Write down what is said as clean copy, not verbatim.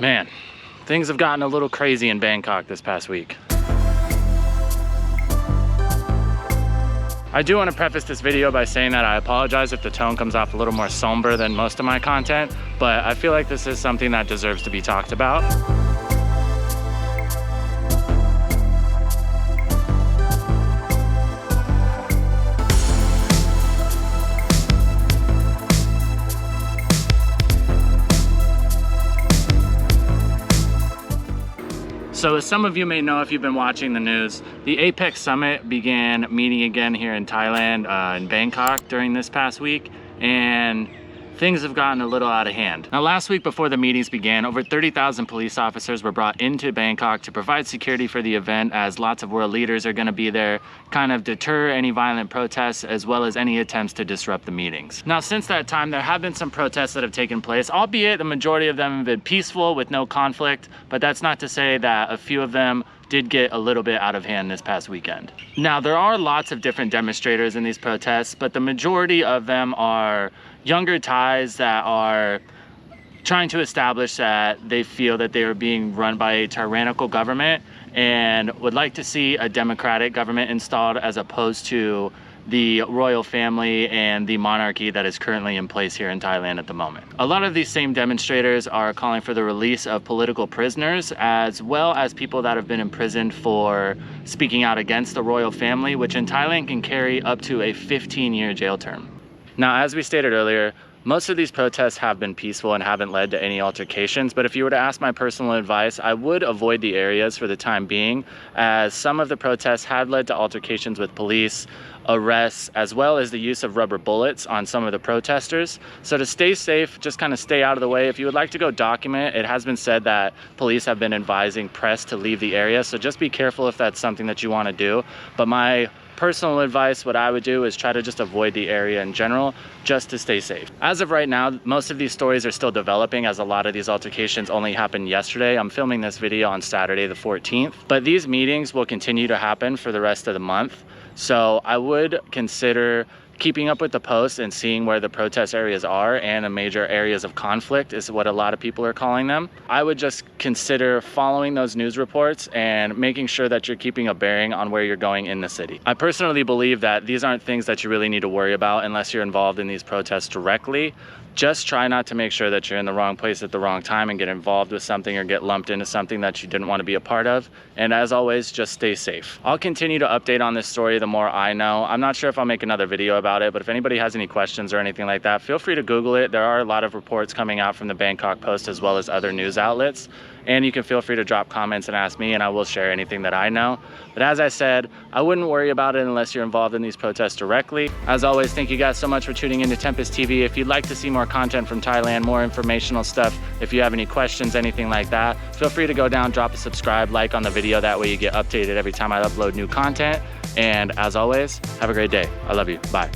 Man, things have gotten a little crazy in Bangkok this past week. I do want to preface this video by saying that I apologize if the tone comes off a little more somber than most of my content, but I feel like this is something that deserves to be talked about. So as some of you may know if you've been watching the news, the APEC Summit began meeting again here in Thailand, in Bangkok during this past week, and things have gotten a little out of hand. Now last week before the meetings began, over 30,000 police officers were brought into Bangkok to provide security for the event, as lots of world leaders are going to be there, kind of deter any violent protests as well as any attempts to disrupt the meetings. Now since that time there have been some protests that have taken place, albeit the majority of them have been peaceful with no conflict, but that's not to say that a few of them did get a little bit out of hand this past weekend. Now there are lots of different demonstrators in these protests, but the majority of them are younger Thais that are trying to establish that they feel that they are being run by a tyrannical government and would like to see a democratic government installed as opposed to the royal family and the monarchy that is currently in place here in Thailand at the moment. A lot of these same demonstrators are calling for the release of political prisoners as well as people that have been imprisoned for speaking out against the royal family, which in Thailand can carry up to a 15-year jail term. Now, as we stated earlier, most of these protests have been peaceful and haven't led to any altercations, but if you were to ask my personal advice, I would avoid the areas for the time being, as some of the protests have led to altercations with police, arrests, as well as the use of rubber bullets on some of the protesters. So to stay safe, just kind of stay out of the way. If you would like to go document, it has been said that police have been advising press to leave the area, so just be careful if that's something that you want to do. But my personal advice, what I would do is try to just avoid the area in general, just to stay safe. As of right now, most of these stories are still developing, as a lot of these altercations only happened yesterday. I'm filming this video on Saturday the 14th, but these meetings will continue to happen for the rest of the month. So I would consider keeping up with the posts and seeing where the protest areas are, and the major areas of conflict is what a lot of people are calling them. I would just consider following those news reports and making sure that you're keeping a bearing on where you're going in the city. I personally believe that these aren't things that you really need to worry about unless you're involved in these protests directly. Just try not to make sure that you're in the wrong place at the wrong time and get involved with something or get lumped into something that you didn't want to be a part of. And as always, just stay safe. I'll continue to update on this story the more I know. I'm not sure if I'll make another video about it, but if anybody has any questions or anything like that, feel free to Google it. There are a lot of reports coming out from the Bangkok Post as well as other news outlets. And you can feel free to drop comments and ask me, and I will share anything that I know. But as I said, I wouldn't worry about it unless you're involved in these protests directly. As always, thank you guys so much for tuning into Tempus TV. If you'd like to see more content from Thailand, more informational stuff, if you have any questions, anything like that, feel free to go down, drop a subscribe, like on the video. That way you get updated every time I upload new content. And as always, have a great day. I love you. Bye.